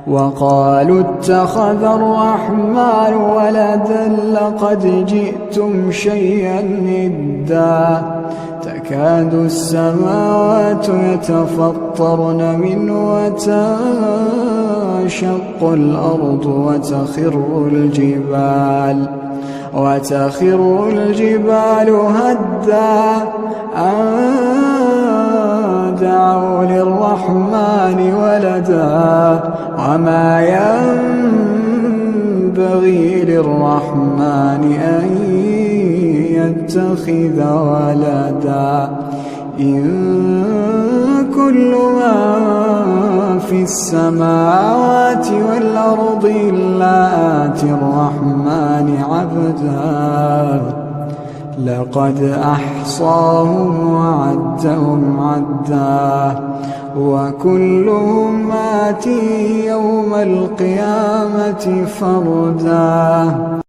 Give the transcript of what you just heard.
وقالوا اتخذ الرحمن ولدا لقد جئتم شيئا إدا تكاد السماوات يتفطرن منه وتنشق الأرض وتخر الجبال هدا أن دعوا للرحمن ولدا وما ينبغي للرحمن أن يتخذ ولدا إن كل من في السماوات والأرض إلا آتي الرحمن عبدا لقد أحصاهم وعدهم عدا وكلهم آتيه يوم القيامة فردا.